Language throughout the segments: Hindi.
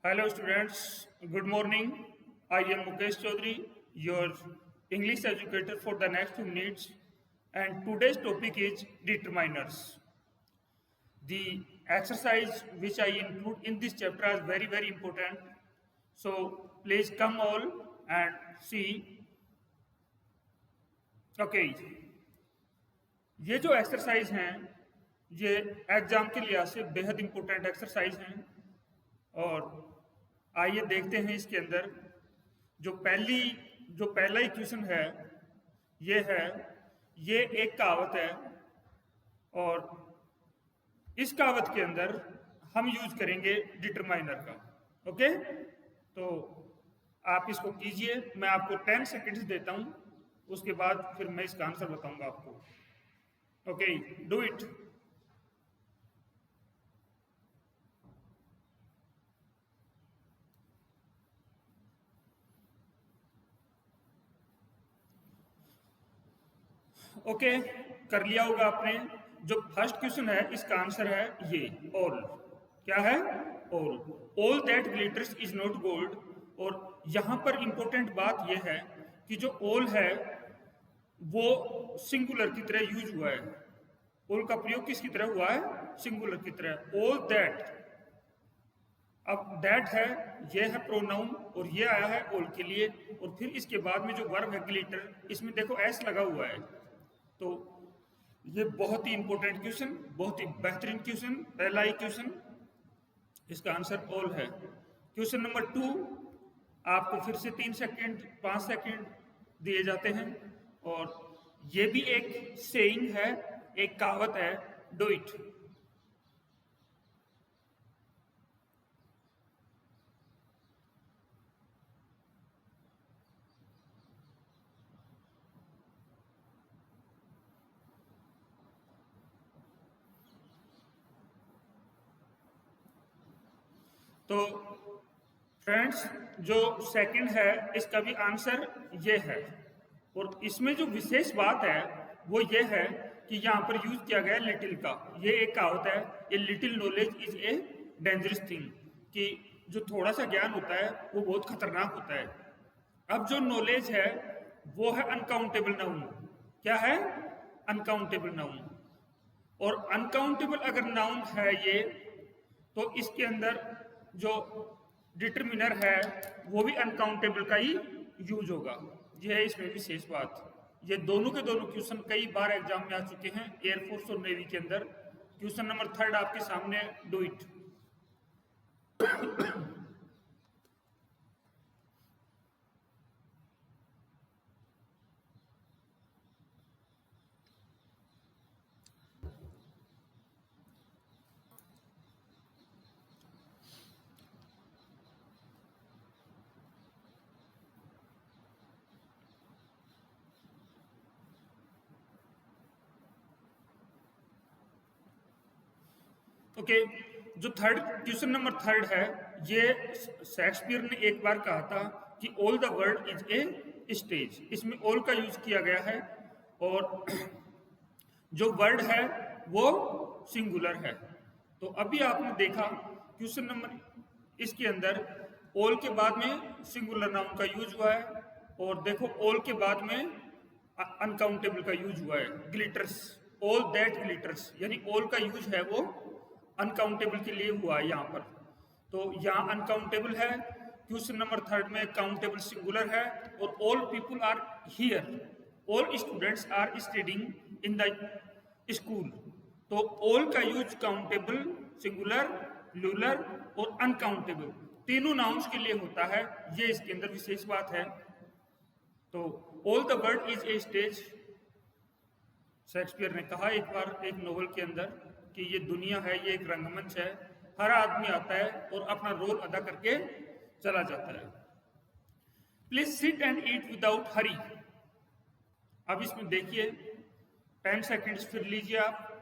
Hello students, good morning. I am Mukesh Chaudhary, your English educator for the next 2 minutes, and today's topic is determiners. The exercise which I include in this chapter is very important. So please come all and see. Okay, ये जो एक्सरसाइज हैं ये एग्जाम के लिहाज से बेहद इंपॉर्टेंट एक्सरसाइज हैं और आइए देखते हैं इसके अंदर जो पहला इक्वेशन है ये एक कहावत है और इस कहावत के अंदर हम यूज करेंगे डिटरमाइनर का। ओके, तो आप इसको कीजिए। मैं आपको 10 सेकेंड्स देता हूं, उसके बाद फिर मैं इसका आंसर बताऊंगा आपको। Okay, do it. ओके, कर लिया होगा आपने। जो फर्स्ट क्वेश्चन है इसका आंसर है ये ऑल। क्या है? All that glitters is not gold. और यहां पर इंपॉर्टेंट बात यह है कि जो ऑल है वो सिंगुलर की तरह यूज हुआ है। ऑल का प्रयोग किसकी तरह हुआ है? सिंगुलर की तरह। ऑल दैट, अब दैट है, ये है प्रोनाउन और ये आया है ऑल के लिए, और फिर इसके बाद में जो वर्ब है ग्लिटर, इसमें देखो एस लगा हुआ है। तो ये बहुत ही इंपॉर्टेंट क्वेश्चन, बहुत ही बेहतरीन क्वेश्चन, पहला ही क्वेश्चन, इसका आंसर ऑल है। क्वेश्चन नंबर 2, आपको फिर से 3 सेकेंड 5 सेकेंड दिए जाते हैं और ये भी एक सेइंग है, एक कहावत है, डू इट। तो फ्रेंड्स, जो सेकंड है इसका भी आंसर ये है, और इसमें जो विशेष बात है वो ये है कि यहाँ पर यूज किया गया लिटिल का। ये एक कहावत है, a little knowledge is a dangerous thing, कि जो थोड़ा सा ज्ञान होता है वो बहुत खतरनाक होता है। अब जो नॉलेज है वो है अनकाउंटेबल नाउन। क्या है? Uncountable noun. और अनकाउंटेबल अगर नाउन है ये, तो इसके अंदर जो डिटरमिनर है वो भी अनकाउंटेबल का ही यूज होगा। ये है इसमें विशेष बात। ये दोनों के दोनों क्वेश्चन कई बार एग्जाम में आ चुके हैं, एयरफोर्स और नेवी के अंदर। क्वेश्चन नंबर 3 आपके सामने, डू इट। ओके, जो थर्ड क्वेश्चन नंबर 3 है, ये शेक्सपियर ने एक बार कहा था कि all the world is a stage. इसमें ऑल का यूज किया गया है और जो वर्ड है वो सिंगुलर है। तो अभी आपने देखा क्वेश्चन नंबर, इसके अंदर ऑल के बाद में सिंगुलर नाउन का यूज हुआ है, और देखो ऑल के बाद में अनकाउंटेबल का यूज हुआ है, ग्लिटर्स, ऑल दैट ग्लिटर्स, यानी ऑल का यूज है वो अनकाउंटेबल के लिए हुआ है यहाँ पर। तो यहाँ अनकाउंटेबल है, क्वेश्चन नंबर 3 में काउंटेबल सिंगुलर है, और all people are here, all students are studying in the school. तो ऑल का यूज काउंटेबल, सिंगुलर, प्लूरल और अनकाउंटेबल तीनों नाउन्स के लिए होता है। ये इसके अंदर विशेष बात है। तो all the world is a stage, Shakespeare ने कहा एक बार एक नोवेल के अंदर कि ये दुनिया है, ये एक रंगमंच है, हर आदमी आता है और अपना रोल अदा करके चला जाता है। Please sit and eat without hurry. अब इसमें देखिए 10 सेकेंड्स फिर लीजिए आप।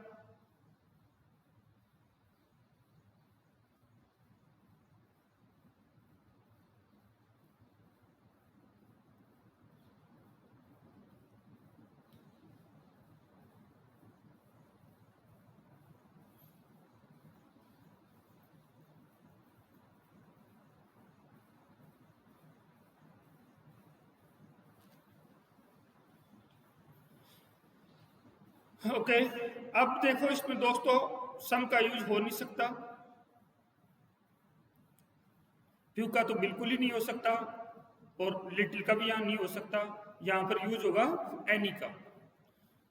ओके, अब देखो इसमें दोस्तों सम का यूज हो नहीं सकता, फ्यू का तो बिल्कुल ही नहीं हो सकता, और लिटिल का भी यहाँ नहीं हो सकता। यहाँ पर यूज होगा एनी का,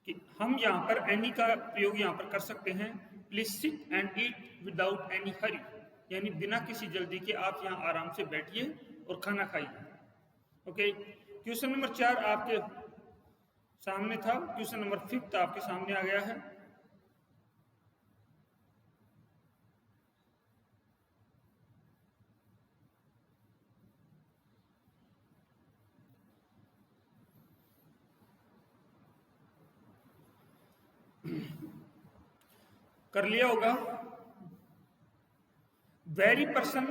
कि हम यहाँ पर एनी का प्रयोग यहाँ पर कर सकते हैं। Please sit and eat without any hurry, यानी बिना किसी जल्दी के आप यहाँ आराम से बैठिए और खाना खाइए। ओके, क्वेश्चन नंबर 4 आपके सामने था, क्वेश्चन नंबर 5 आपके सामने आ गया है। कर लिया होगा। Very person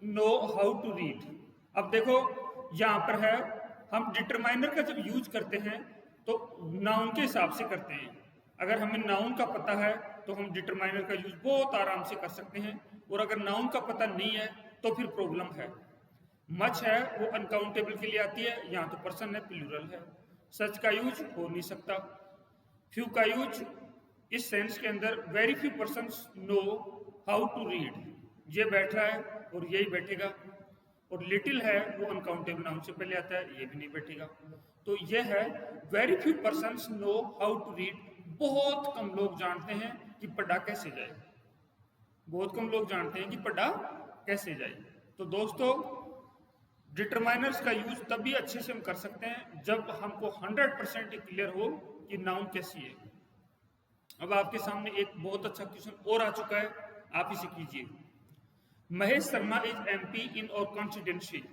know how to read. अब देखो यहां पर है, हम डिटरमाइनर का जब यूज करते हैं तो नाउन के हिसाब से करते हैं। अगर हमें नाउन का पता है तो हम डिटरमाइनर का यूज बहुत आराम से कर सकते हैं, और अगर नाउन का पता नहीं है तो फिर प्रॉब्लम है। मच है वो अनकाउंटेबल के लिए आती है, यहाँ तो पर्सन है, प्लूरल है। सच का यूज हो नहीं सकता। फ्यू का यूज इस सेंस के अंदर, very few person know how to read, ये बैठ रहा है और यही बैठेगा। और लिटिल है वो अनकाउंटेबल नाउन से पहले आता है, ये भी नहीं बैठेगा। तो ये है very few person know how to read, बहुत कम लोग जानते हैं कि पढ़ा कैसे जाए, बहुत कम लोग जानते हैं कि पढ़ा कैसे जाए। तो दोस्तों डिटरमाइनर्स का यूज तभी अच्छे से हम कर सकते हैं जब हमको 100% क्लियर हो कि नाउन कैसी है। अब आपके सामने एक बहुत अच्छा क्वेश्चन और आ चुका है, आप इसे कीजिए। महेश शर्मा इज एमपी इन और कॉन्स्टिट्यूंसी।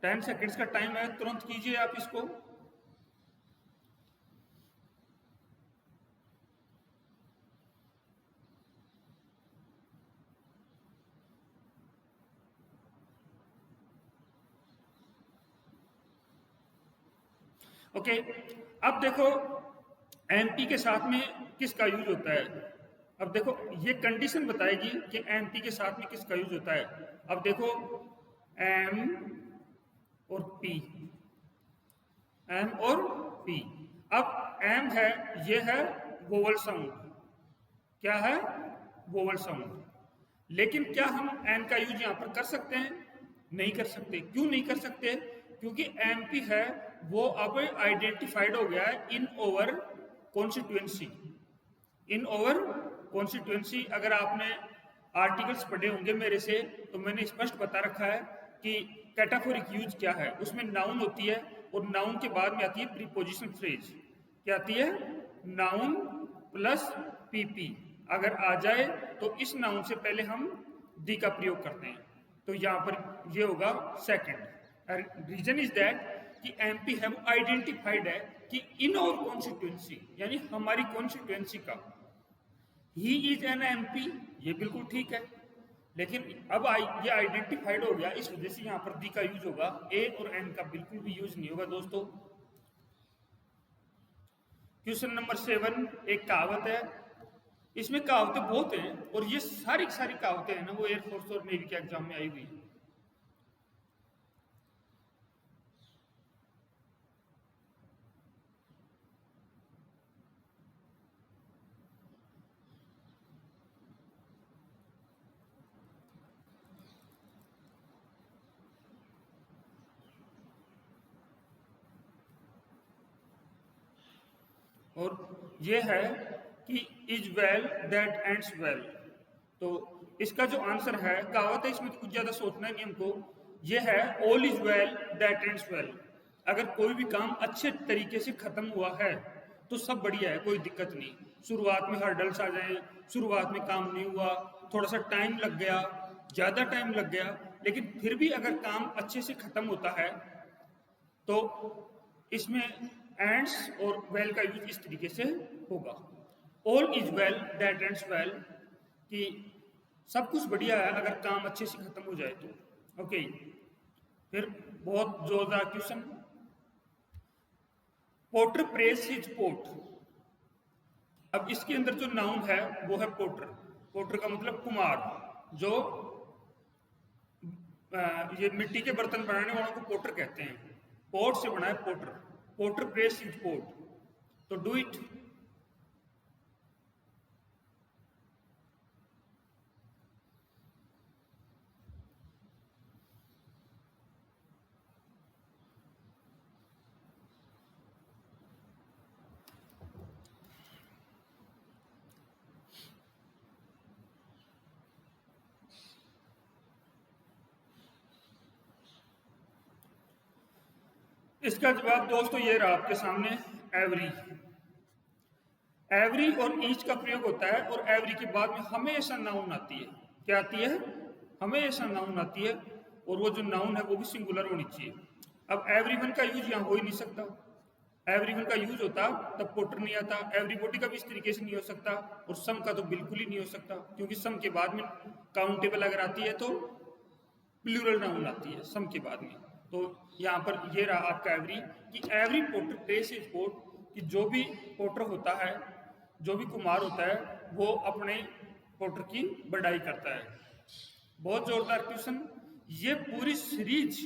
टेन सेकेंड्स का टाइम है, तुरंत कीजिए आप इसको। ओके, अब देखो एमपी के साथ में किसका यूज होता है। अब देखो ये कंडीशन बताएगी कि एमपी के साथ में किसका यूज होता है। अब देखो एम और पी, एम और पी। अब एम है, ये है वोवल साउंड, क्या है, वोवल साउंड। लेकिन क्या हम एम का यूज यहां पर कर सकते हैं, नहीं कर सकते। क्यों नहीं कर सकते, क्योंकि एमपी है वो अब आइडेंटिफाइड हो गया है इन ओवर कॉन्स्टिट्यूएंसी। इन ओवर कॉन्स्टिट्यूएंसी, अगर आपने आर्टिकल्स पढ़े होंगे मेरे से तो मैंने स्पष्ट बता रखा है कि कैटाफोरिक यूज क्या है। उसमें नाउन होती है और नाउन के बाद में आती है प्रीपोजिशन फ्रेज। क्या आती है, नाउन प्लस पीपी अगर आ जाए तो इस नाउन से पहले हम दी का प्रयोग करते हैं। तो यहाँ पर ये होगा सेकंड। रीजन इज दैट कि एमपी है वो आइडेंटिफाइड है कि इन और कॉन्स्टिट्यूएंसी, यानी हमारी कॉन्स्टिट्यूएंसी का। ही इज एन एमपी, ये बिल्कुल ठीक है, लेकिन अब ये आइडेंटिफाइड हो गया, इस वजह से यहाँ पर दी का यूज होगा, ए और एन का बिल्कुल भी यूज नहीं होगा दोस्तों। क्वेश्चन नंबर 7 एक कहावत है, इसमें कहावतें बहुत हैं और ये सारी कहावतें हैं ना वो एयरफोर्स और नेवी के एग्जाम में आई हुई है। और ये है कि is well that ends well. तो इसका जो आंसर है, कहावत है इसमें तो कुछ ज्यादा सोचना नहीं हमको, ये है all is well that ends well. अगर कोई भी काम अच्छे तरीके से खत्म हुआ है तो सब बढ़िया है, कोई दिक्कत नहीं। शुरुआत में हर्डल्स आ जाए, शुरुआत में काम नहीं हुआ, थोड़ा सा टाइम लग गया, ज्यादा टाइम लग गया, लेकिन फिर भी अगर काम अच्छे से खत्म होता है तो इसमें एंड्स और वेल का यूज इस तरीके से होगा। All is well that ends well, कि सब कुछ बढ़िया है अगर काम अच्छे से खत्म हो जाए तो। ओके, फिर बहुत जोरदार question, potter praise his pot. अब इसके अंदर जो नाउन है वो है पोटर। पोटर का मतलब कुम्हार, जो ये मिट्टी के बर्तन बनाने वालों को पोटर कहते हैं। पोट से बना है potter, potter praises is pot. तो डू इट। इसका जवाब दोस्तों ये रहा आपके सामने, एवरी। एवरी और ईच का प्रयोग होता है और एवरी के बाद में हमेशा नाउन आती है। क्या आती है? हमेशा नाउन आती है, और वो जो नाउन है वो भी सिंगुलर होनी चाहिए। अब एवरीवन का यूज यहाँ हो ही नहीं सकता। एवरीवन का यूज होता तब पोटर नहीं आता, एवरीबॉडी का भी इस तरीके से नहीं हो सकता, और सम का तो बिल्कुल ही नहीं हो सकता, क्योंकि सम के बाद में काउंटेबल अगर आती है तो प्लूरल नाउन आती है सम के बाद में। तो यहाँ पर ये रहा आपका एवरी, कि every potter praises is pot, कि जो भी पोटर होता है, जो भी कुम्हार होता है, वो अपने पोटर की बढ़ाई करता है। बहुत जोरदार क्वेश्चन। ये पूरी सीरीज,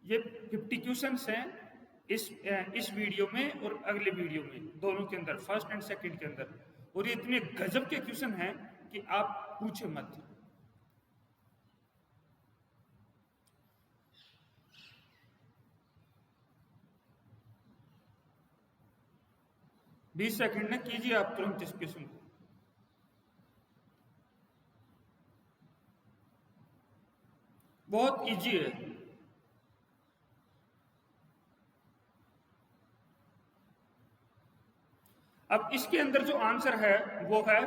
ये 50 क्वेश्चंस हैं इस वीडियो में और अगले वीडियो में, दोनों के अंदर, फर्स्ट एंड सेकंड के अंदर। और ये इतने गजब के क्वेश्चन हैं कि आप पूछे मत। बीस सेकंड में कीजिए आप तुरंत इस क्वेश्चन को। बहुत इजी है। अब इसके अंदर जो आंसर है वो है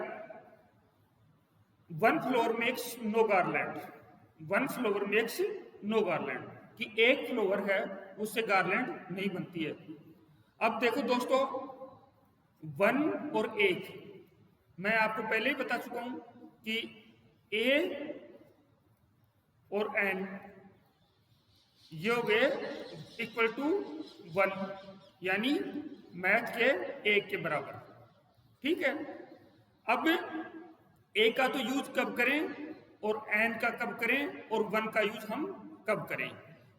one flower makes no garland. One flower makes no garland, कि एक फ्लोवर है उससे गार्लैंड नहीं बनती है। अब देखो दोस्तों, वन और एक, मैं आपको पहले ही बता चुका हूं कि ए और एन ये हो गए इक्वल टू वन, यानी मैथ के एक के बराबर। ठीक है। अब ए का तो यूज कब करें और एन का कब करें और वन का यूज हम कब करें?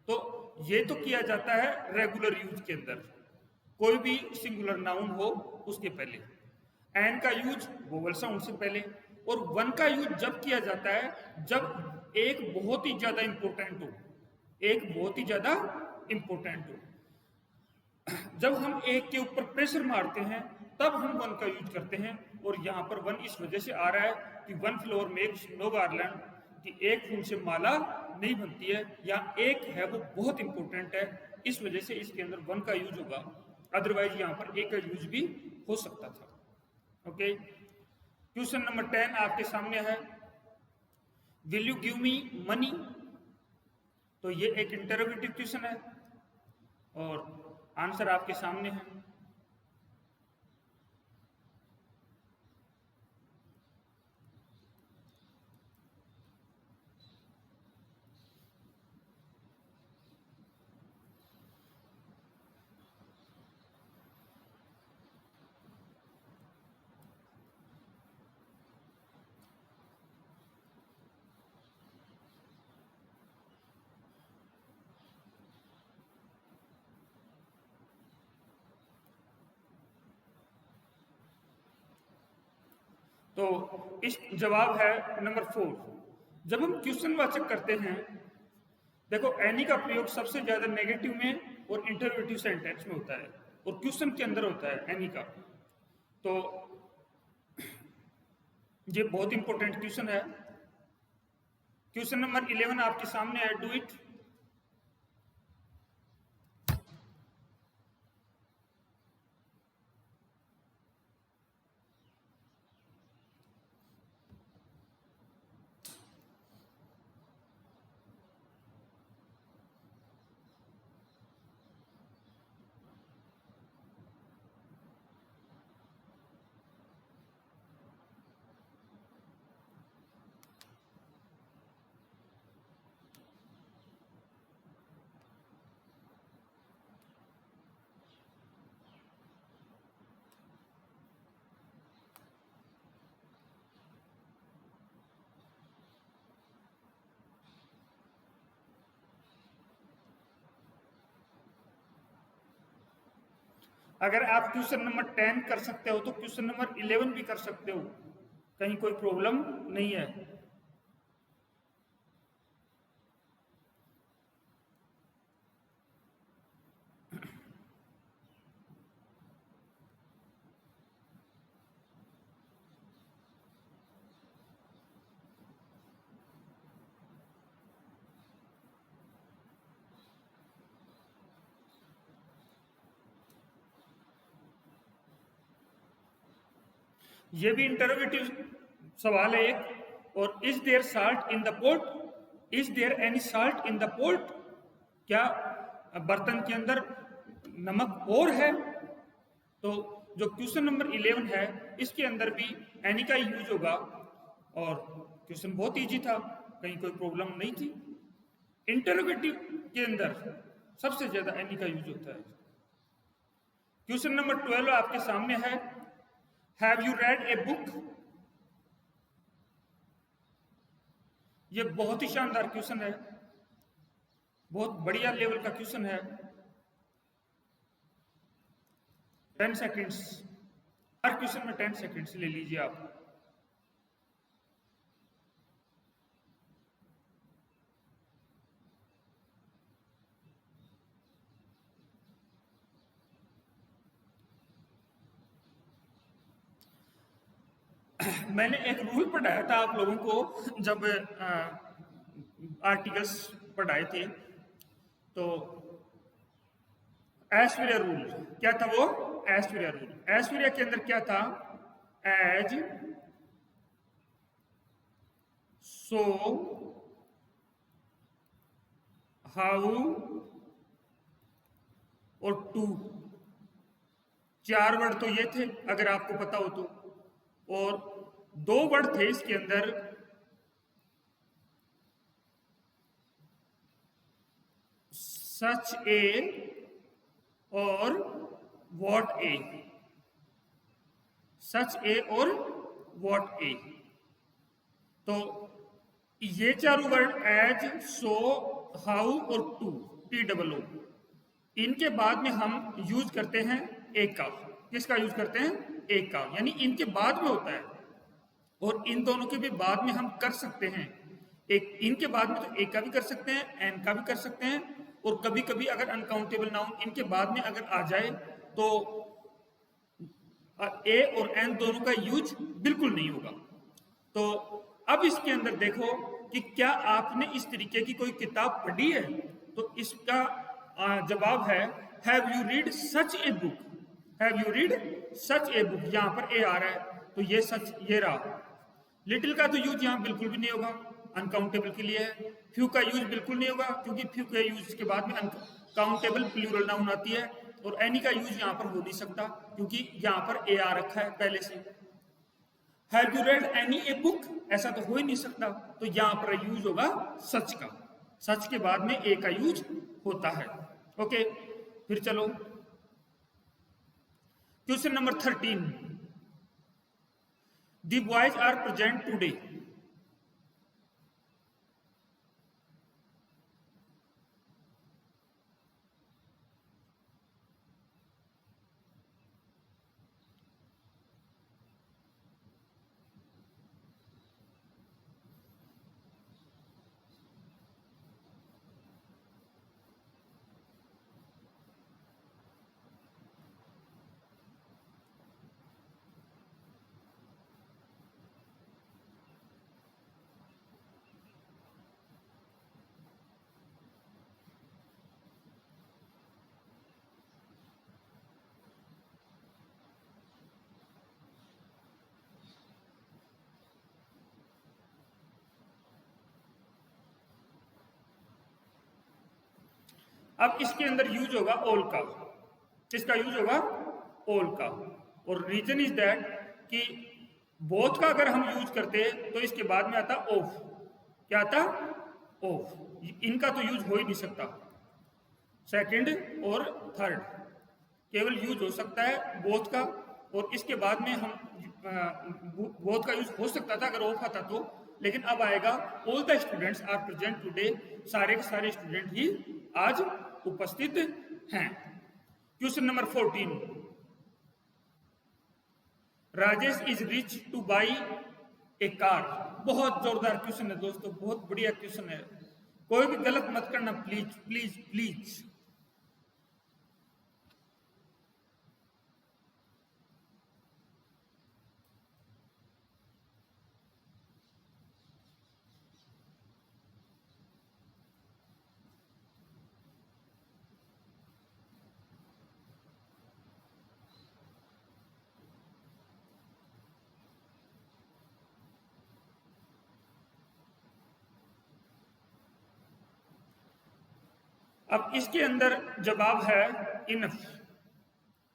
तो ये तो किया जाता है रेगुलर यूज के अंदर, कोई भी सिंगुलर नाउन हो उसके पहले। एन का यूज वोवल साउंड से पहले। और वन का यूज जब किया जाता है जब एक बहुत ही ज्यादा इंपॉर्टेंट हो, एक बहुत ही ज्यादा इंपॉर्टेंट हो। जब हम एक के ऊपर प्रेशर मारते हैं तब हम वन का यूज करते हैं। और यहाँ पर वन इस वजह से आ रहा है कि one flower makes no garland, कि एक फूल से माला नहीं बनती है, या एक है वो बहुत इंपॉर्टेंट है, इस वजह से इसके अंदर वन का यूज होगा। अदरवाइज यहाँ पर एक का यूज भी हो सकता था। ओके, क्वेश्चन नंबर 10 आपके सामने है, will you give me money? तो ये एक इंटरोगेटिव क्वेश्चन है और आंसर आपके सामने है। तो इस जवाब है नंबर 4। जब हम क्वेश्चन वाचक करते हैं, देखो एनी का प्रयोग सबसे ज्यादा नेगेटिव में और इंटरोगेटिव सेंटेंस में होता है और क्वेश्चन के अंदर होता है एनी का। तो ये बहुत इंपॉर्टेंट क्वेश्चन है। क्वेश्चन नंबर 11 आपके सामने है, डू इट। अगर आप क्वेश्चन नंबर 10 कर सकते हो तो क्वेश्चन नंबर 11 भी कर सकते हो, कहीं कोई प्रॉब्लम नहीं है। ये भी इंटरोगेटिव सवाल है एक। और is there salt in the pot, is there any salt in the pot, क्या बर्तन के अंदर नमक और है। तो जो क्वेश्चन नंबर 11 है इसके अंदर भी एनी का यूज होगा, और क्वेश्चन बहुत इजी था, कहीं कोई प्रॉब्लम नहीं थी। इंटरोगेटिव के अंदर सबसे ज्यादा एनी का यूज होता है। क्वेश्चन नंबर 12 आपके सामने है, have you read a book. ये बहुत ही शानदार क्वेश्चन है, बहुत बढ़िया लेवल का क्वेश्चन है। 10 सेकेंड्स, हर क्वेश्चन में 10 सेकेंड्स ले लीजिए आप। मैंने एक रूल पढ़ाया था आप लोगों को जब आर्टिकल्स पढ़ाए थे, तो ऐश्वर्या रूल क्या था वो, ऐश्वर्या रूल। ऐश्वर्या के अंदर क्या था, एज, सो, हाउ और टू, 4 वर्ड तो ये थे अगर आपको पता हो तो, और 2 वर्ड थे इसके अंदर, सच ए और वॉट ए, सच ए और वॉट ए। तो ये चारों वर्ड एज, सो, हाउ और टू, TOO, इनके बाद में हम यूज करते हैं एक का। किसका यूज करते हैं, एक का, यानी इनके बाद में होता है। और इन दोनों के भी बाद में हम कर सकते हैं एक, इनके बाद में तो एक का भी कर सकते हैं, एन का भी कर सकते हैं, और कभी कभी अगर अनकाउंटेबल नाउन इनके बाद में अगर आ जाए तो ए और एन दोनों का यूज बिल्कुल नहीं होगा। तो अब इसके अंदर देखो कि क्या आपने इस तरीके की कोई किताब पढ़ी है, तो इसका जवाब है have you read such a book, have you read such a book. यहां पर ए आ रहा है तो ये सच, ये रहा। लिटिल का तो यूज यहां बिल्कुल भी नहीं होगा, अनकाउंटेबल के लिए है। फ्यू का यूज बिल्कुल नहीं होगा क्योंकि फ्यू के यूज के बाद में अनकाउंटेबल प्लूरल नाउन आती है। और एनी का यूज यहां पर हो नहीं सकता क्योंकि यहां पर ए आ रखा है पहले से। Have you read any a book, ऐसा तो हो ही नहीं सकता, तो यहां पर यूज होगा सच का। सच के बाद में ए का यूज होता है। ओके, फिर चलो question number 13, the boys are present today. अब इसके अंदर यूज होगा ऑल का। किसका यूज होगा, ऑल का। और रीजन इज दैट कि बोथ का अगर हम यूज करते तो इसके बाद में आता ऑफ। क्या आता, ऑफ। इनका तो यूज हो ही नहीं सकता। सेकंड और थर्ड केवल यूज हो सकता है बोथ का, और इसके बाद में हम बोथ का यूज हो सकता था अगर ऑफ आता तो, लेकिन अब आएगा all the students are present today, सारे के सारे स्टूडेंट ही आज उपस्थित हैं। Question number 14, Rajesh is rich to buy a car. बहुत जोरदार क्वेश्चन है दोस्तों, बहुत बढ़िया क्वेश्चन है। कोई भी गलत मत करना प्लीज प्लीज प्लीज। अब इसके अंदर जवाब है enough.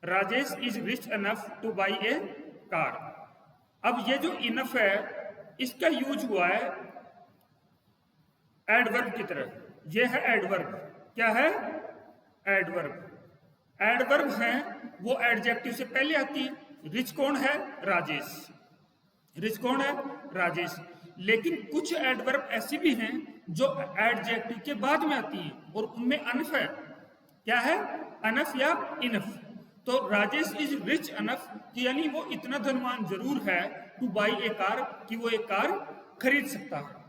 Rajesh is rich enough to buy a car. अब ये जो इनफ है इसका यूज हुआ है एडवर्ब की तरह। ये है एडवर्ब। क्या है? एडवर्ब। एडवर्ब है वो एडजेक्टिव से पहले आती है। रिच कौन है? राजेश। रिच कौन है? राजेश। लेकिन कुछ एडवर्ब ऐसी भी हैं जो एडजेक्टिव के बाद में आती हैं और उनमें अनफ है। क्या है? अनफ या इनफ। तो राजेश इज रिच अनफ यानी वो इतना धनवान जरूर है टू बाई ए कार कि वो एक कार खरीद सकता है।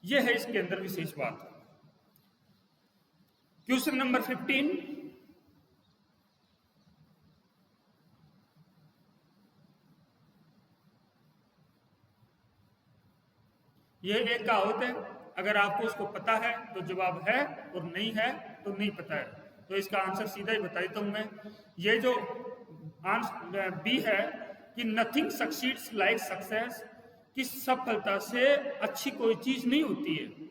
यह है इसके अंदर विशेष बात। Question number 15। ये एक कहावत है, अगर आपको उसको पता है तो जवाब है और नहीं है तो नहीं पता है। तो इसका आंसर सीधा ही बता देता हूं मैं। ये जो आंसर बी है कि नथिंग सक्सीड्स लाइक सक्सेस, कि सफलता से अच्छी कोई चीज नहीं होती है।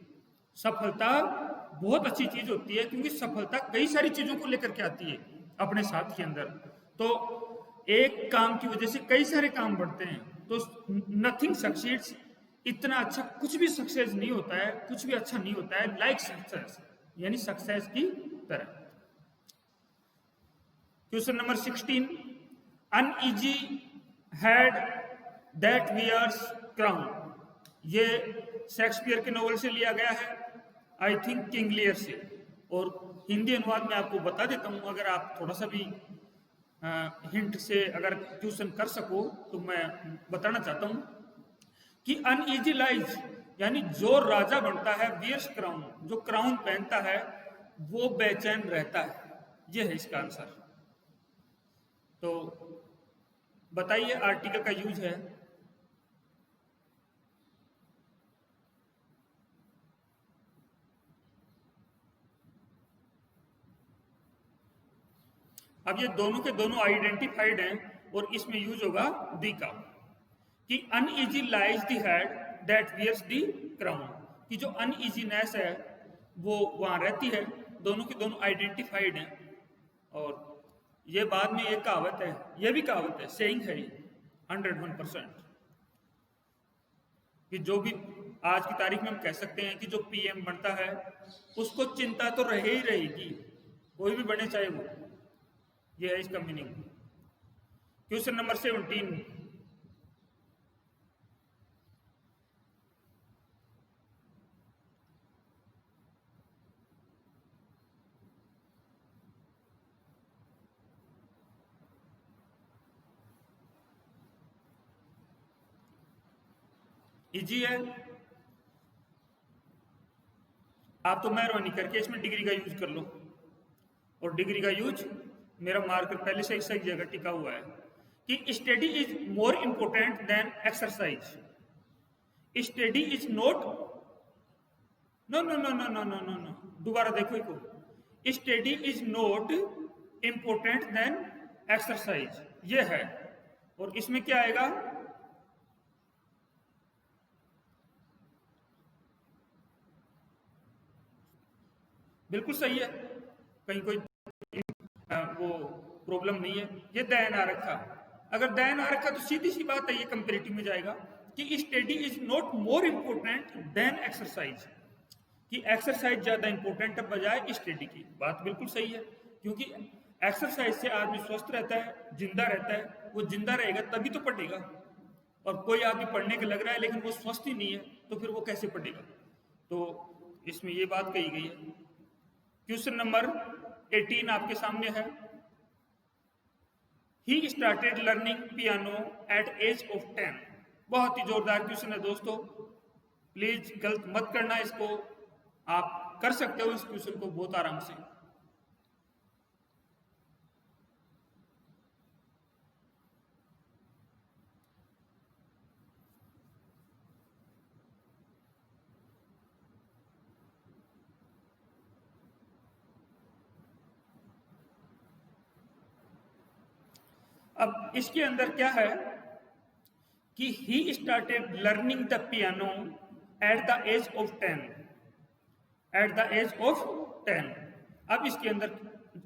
सफलता बहुत अच्छी चीज होती है क्योंकि सफलता कई सारी चीजों को लेकर के आती है अपने साथ के अंदर। तो एक काम की वजह से कई सारे काम बढ़ते हैं। तो नथिंग सक्सीड्स, इतना अच्छा कुछ भी सक्सेस नहीं होता है, कुछ भी अच्छा नहीं होता है लाइक सक्सेस यानी सक्सेस की तरह। Question number 16। Uneasy had that wears crown. ये शेक्सपियर के नॉवल से लिया गया है, आई थिंक किंग लियर से। और हिंदी अनुवाद में आपको बता देता हूं, अगर आप थोड़ा सा भी हिंट से अगर क्वेश्चन कर सको तो मैं बताना चाहता हूं कि अनईजी लाइज यानी जो राजा बनता है, वियर्स क्राउन जो क्राउन पहनता है वो बेचैन रहता है। यह है इसका आंसर। तो बताइए आर्टिकल का यूज है। अब ये दोनों के दोनों आइडेंटिफाइड हैं और इसमें यूज होगा दी का, कि uneasy lies the head that wears the crown, कि जो अनईजीनेस है वो वहां रहती है। दोनों के दोनों आइडेंटिफाइड हैं। और ये बाद में एक कहावत है, ये भी कहावत है, सेइंग है 101%, कि जो भी आज की तारीख में हम कह सकते हैं कि जो पीएम बनता है उसको चिंता तो रहे ही रहेगी, कोई भी बने चाहे वो। ये है इसका मीनिंग। Question number 17। इजी है। आप तो मेहरबानी करके इसमें डिग्री का यूज कर लो। और डिग्री का यूज मेरा मार्कर पहले से सही जगह टिका हुआ है कि study is more important than exercise. Study is not, no no no no no no no no, दोबारा देखो इसको। Study is not important than exercise, ये है। और इसमें क्या आएगा? बिल्कुल सही है, कहीं कोई वो प्रॉब्लम नहीं है। ये दैन आ रखा, अगर दैन आ रखा तो सीधी सी बात है ये कंपेरेटिव में जाएगा कि study is not more important than exercise, कि एक्सरसाइज ज्यादा इंपॉर्टेंट है बजाय स्टडी की। बात बिल्कुल सही है, क्योंकि एक्सरसाइज से आदमी स्वस्थ रहता है, जिंदा रहता है। वो जिंदा रहेगा तभी तो पढ़ेगा। और कोई आदमी पढ़ने के लग रहा है लेकिन वो स्वस्थ ही नहीं है तो फिर वो कैसे पढ़ेगा? तो इसमें ये बात कही गई है। क्वेश्चन नंबर 18 आपके सामने है। He started learning piano at age of 10। बहुत ही जोरदार क्वेश्चन है दोस्तों, प्लीज गलत मत करना इसको, आप कर सकते हो इस क्वेश्चन को बहुत आराम से। अब इसके अंदर क्या है कि he started learning the piano at the age of 10, at the age of 10। अब इसके अंदर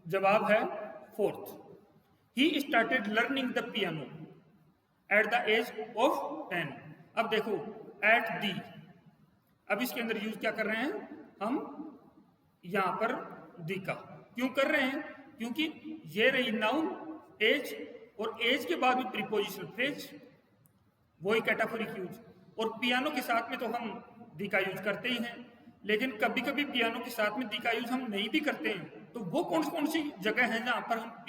जवाब है fourth, he started learning the piano at the age of 10। अब देखो एट दी, अब इसके अंदर यूज क्या कर रहे हैं हम, यहां पर दी का क्यों कर रहे हैं, क्योंकि ये रही नाउन एज, और एज के बाद भी प्रीपोजिशनल फ्रेज, वही कैटाफोरिक यूज। और पियानो के साथ में तो हम दी का यूज करते ही हैं, लेकिन कभी कभी पियानो के साथ में दी का यूज हम नहीं भी करते हैं। तो वो कौन सी जगह है जहां पर हम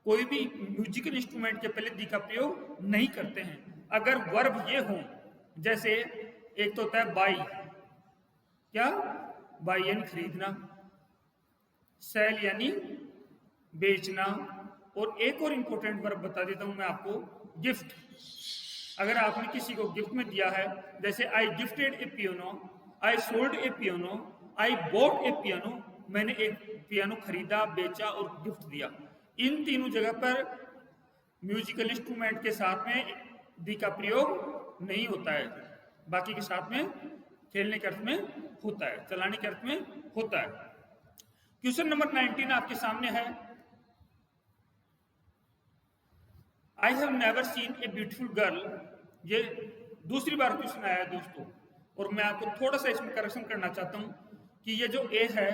कोई भी म्यूजिकल इंस्ट्रूमेंट के पहले दी का प्रयोग नहीं करते हैं? अगर वर्ब ये हो, जैसे एक तो होता है बाई, क्या बाई यानी खरीदना, सेल यानी बेचना, और एक और इंपॉर्टेंट वर्ब बता देता हूं मैं आपको, गिफ्ट। अगर आपने किसी को गिफ्ट में दिया है, जैसे I gifted A piano, I sold A piano, I bought A piano, मैंने एक पियानो खरीदा, बेचा और गिफ्ट दिया। इन तीनों जगह पर म्यूजिकल इंस्ट्रूमेंट के साथ में दी का प्रयोग नहीं होता है, बाकी के साथ में खेलने के अर्थ में होता है, चलाने के अर्थ में होता है। क्वेश्चन नंबर 19 आपके सामने है, I have never seen a beautiful girl. ये दूसरी बार क्वेश्चन आया है दोस्तों, और मैं आपको थोड़ा सा इसमें करेक्शन करना चाहता हूं कि ये जो ए है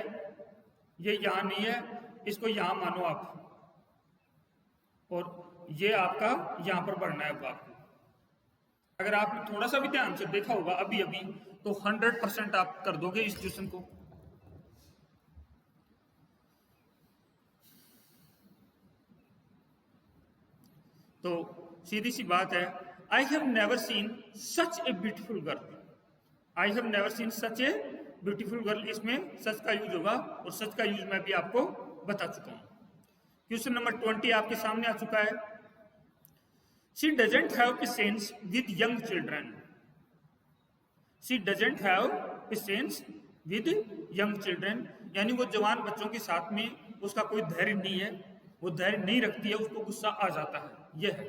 ये यहां नहीं है, इसको यहां मानो आप, और ये आपका यहां पर बढ़ना है आपको। अगर आपने थोड़ा सा भी ध्यान से देखा होगा अभी अभी, तो 100% आप कर दोगे इस क्वेश्चन को। तो सीधी सी बात है, I have never seen such a beautiful girl, I have never seen such a beautiful girl, इसमें सच का यूज होगा, और सच का यूज मैं भी आपको बता चुका हूं। क्वेश्चन नंबर 20 आपके सामने आ चुका है, she doesn't have patience with young children, she doesn't have patience with young children, यानी वो जवान बच्चों के साथ में उसका कोई धैर्य नहीं है, वो धैर्य नहीं रखती है, उसको गुस्सा आ जाता है, यह है।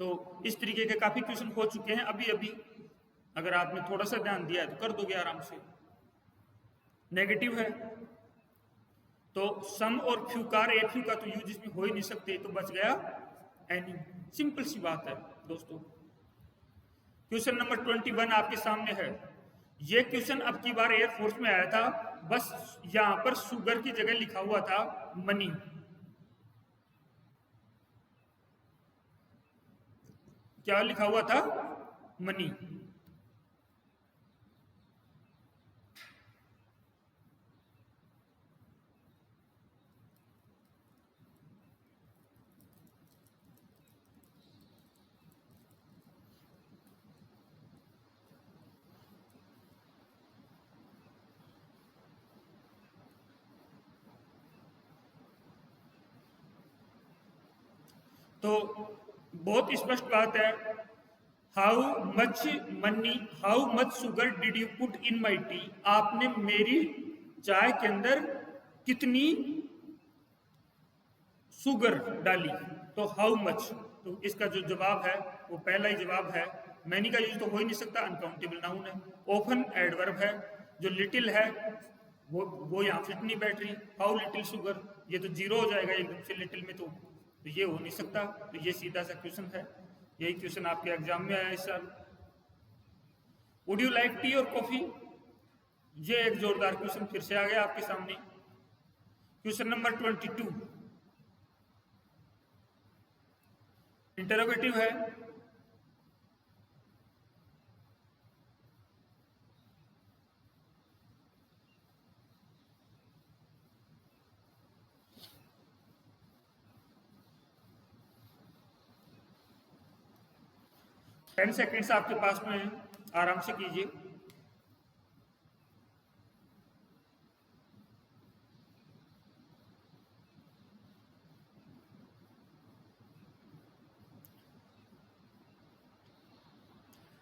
तो इस तरीके के काफी क्वेश्चन हो चुके हैं अभी अभी, अगर आपने थोड़ा सा ध्यान दिया है तो कर दोगे आराम से। नेगेटिव है तो सम और फ्यू कार, ए फ्यू का तो यूज इसमें हो ही नहीं सकते, तो बच गया एनी, सिंपल सी बात है दोस्तों। क्वेश्चन नंबर 21 आपके सामने है, ये क्वेश्चन अब की बार एयरफोर्स में आया था, बस यहां पर शुगर की जगह लिखा हुआ था मनी। क्या लिखा हुआ था? मनी। तो बहुत स्पष्ट बात है, how much money, how much sugar did you put in my T, आपने मेरी चाय के अंदर कितनी शुगर डाली, तो हाउ मच, तो इसका जो जवाब है वो पहला ही जवाब है। मैनी का यूज तो हो ही नहीं सकता, अनकाउंटेबल नाउन है। ऑफन एडवर्ब है, जो लिटिल है वो यहाँ फिट नहीं बैठ रही। हाउ लिटिल शुगर, ये तो जीरो हो जाएगा एकदम से लिटिल में, तो ये हो नहीं सकता। तो ये सीधा सा क्वेश्चन है, यही क्वेश्चन आपके एग्जाम में आया इस साल। वुड यू लाइक टी और कॉफी, ये एक जोरदार क्वेश्चन फिर से आ गया आपके सामने। क्वेश्चन नंबर 22 इंटरोगेटिव है, 10 सेकेंड्स आपके पास में है, आराम से कीजिए।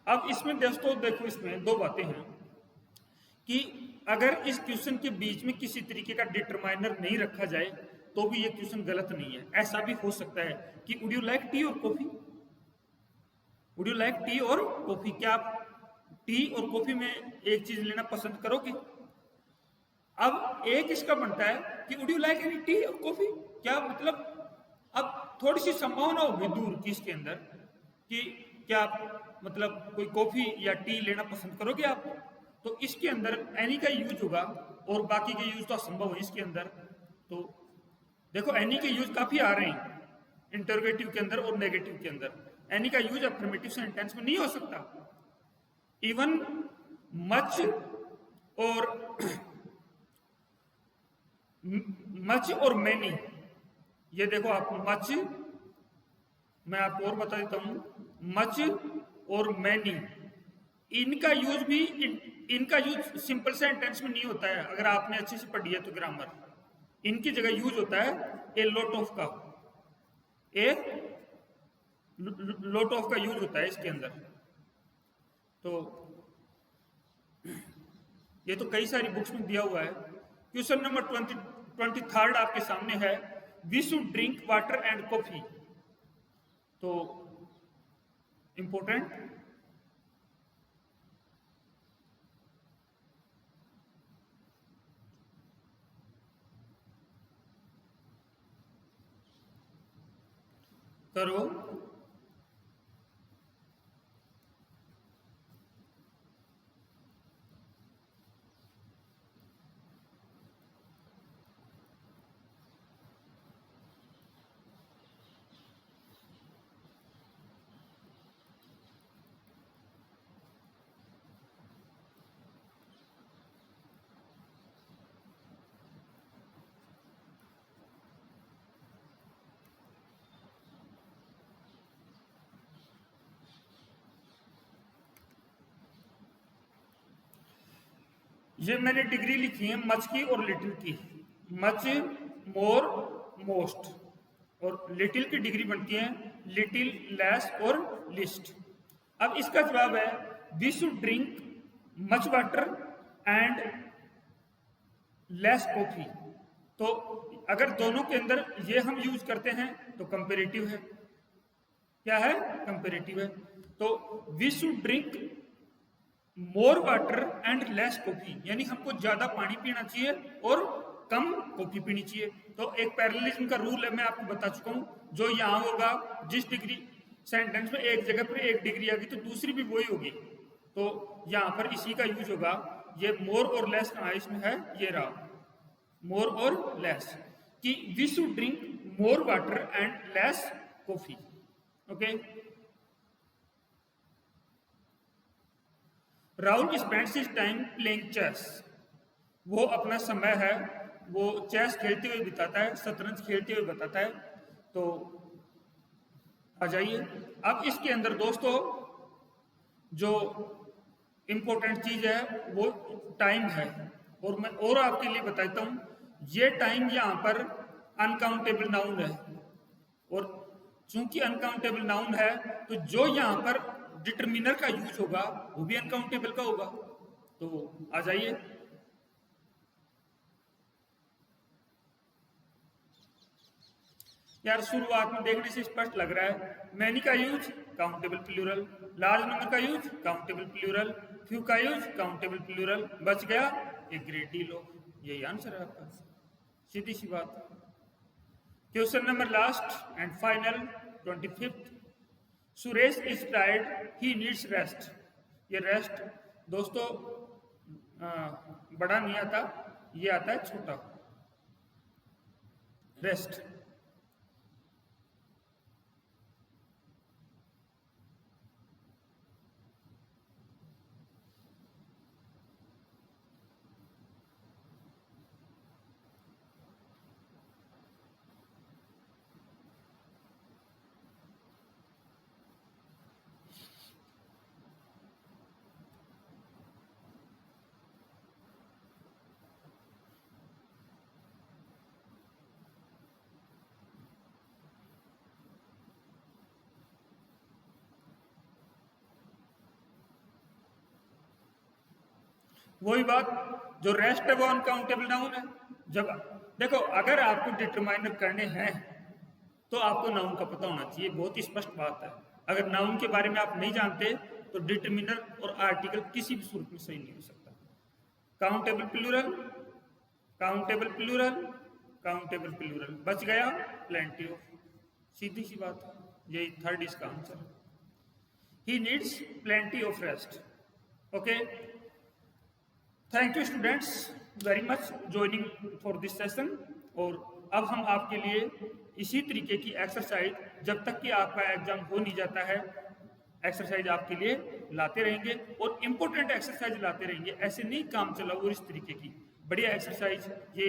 अब इसमें दोस्तों देखो, इसमें दो बातें हैं कि अगर इस क्वेश्चन के बीच में किसी तरीके का डिटरमाइनर नहीं रखा जाए तो भी ये क्वेश्चन गलत नहीं है। ऐसा भी हो सकता है कि वुड यू लाइक टी और coffee, would you like T और कॉफी, क्या आप टी और कॉफी में एक चीज लेना पसंद करोगे? अब एक इसका बनता है कि would you like any T और कॉफी, क्या मतलब अब थोड़ी सी संभावना होगी दूर की इसके अंदर कि क्या आप मतलब कोई कॉफी या टी लेना पसंद करोगे आप? तो इसके अंदर एनी का यूज होगा और बाकी के यूज तो असंभव है इसके अंदर। तो देखो एनी के यूज काफी आ रहे हैं इंटरोगेटिव के अंदर और नेगेटिव के अंदर। एनी का यूज अफर्मेटिव सेंटेंस में नहीं हो सकता। इवन मच और मच और मैनी, ये देखो आप मच, मैं आपको और बता देता हूं, मच और मैनी, इनका यूज भी इनका यूज सिंपल सेंटेंस में नहीं होता है। अगर आपने अच्छे से पढ़ी है तो ग्रामर, इनकी जगह यूज होता है ए लॉट ऑफ का, ए लॉट ऑफ का यूज होता है इसके अंदर। तो ये तो कई सारी बुक्स में दिया हुआ है। क्वेश्चन नंबर 23 आपके सामने है, we should drink water and coffee. तो इंपॉर्टेंट, करो। ये मैंने डिग्री लिखी है मच की और लिटिल की। मच, मोर, मोस्ट, और लिटिल की डिग्री बनती है लिटिल, लेस और लिस्ट। अब इसका जवाब है we should drink much water and less coffee. तो अगर दोनों के अंदर ये हम यूज करते हैं तो कंपेरेटिव है। क्या है? कंपेरेटिव है। तो we should drink more water and less coffee, यानी हमको ज्यादा पानी पीना चाहिए और कम कॉफी पीनी चाहिए। तो एक पैरेललिज्म का रूल है, मैं आपको बता चुका हूं, जो यहां होगा जिस डिग्री सेंटेंस में एक जगह पर एक डिग्री आ गई तो दूसरी भी वही होगी। तो यहां पर इसी का यूज होगा। ये मोर और लेस कहां इसमें है, ये रहा मोर और लेस, कि we should drink more water and less coffee. Okay. Rahul spends his time playing chess, वो अपना समय है वो चेस खेलते हुए बिताता है, शतरंज खेलते हुए बताता है। तो आ जाइए अब इसके अंदर दोस्तों जो इंपॉर्टेंट चीज है वो टाइम है। और मैं और आपके लिए बताता हूं, ये टाइम यहां पर अनकाउंटेबल नाउन है, और चूंकि अनकाउंटेबल नाउन है तो जो यहां पर डिटरमिनर का यूज होगा वो भी अनकाउंटेबल का होगा। तो आ जाइए, यार शुरुआत में देखने से स्पष्ट लग रहा है। मैनी का use countable plural, large number का यूज काउंटेबल प्लूरल, फ्यू का यूज काउंटेबल प्लूरल, बच गया एक ग्रेट डील ऑफ। यही आंसर है आपका, सीधी सी बात। Question number last and final 25th, Suresh is tired he needs rest. ये रेस्ट दोस्तों बड़ा नहीं आता, ये आता है छोटा, रेस्ट। वही बात, जो रेस्ट है वो अनकाउंटेबल नाउन है। जब देखो अगर आपको डिटरमाइनर करने हैं तो आपको नाउन का पता होना चाहिए, बहुत ही स्पष्ट बात है। अगर नाउन के बारे में आप नहीं जानते तो डिटरमिनर और आर्टिकल किसी भी सूरत में सही नहीं हो सकता। Countable plural, countable plural, countable plural, बच गया प्लेंटी ऑफ, सीधी सी बात है, यही थर्ड इसका आंसर है। He needs plenty of rest. Okay, thank you students very much joining for this session. और अब हम आपके लिए इसी तरीके की एक्सरसाइज जब तक कि आपका एग्जाम हो नहीं जाता है, एक्सरसाइज आपके लिए लाते रहेंगे और इम्पोर्टेंट एक्सरसाइज लाते रहेंगे। ऐसे नहीं काम चला और इस तरीके की बढ़िया एक्सरसाइज ये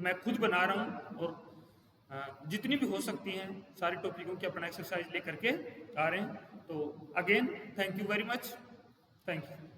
मैं खुद बना रहा हूँ और जितनी भी हो सकती हैं सारे टॉपिकों की अपना एक्सरसाइज लेकर के आ रहे हैं। तो again thank you very much, thank you.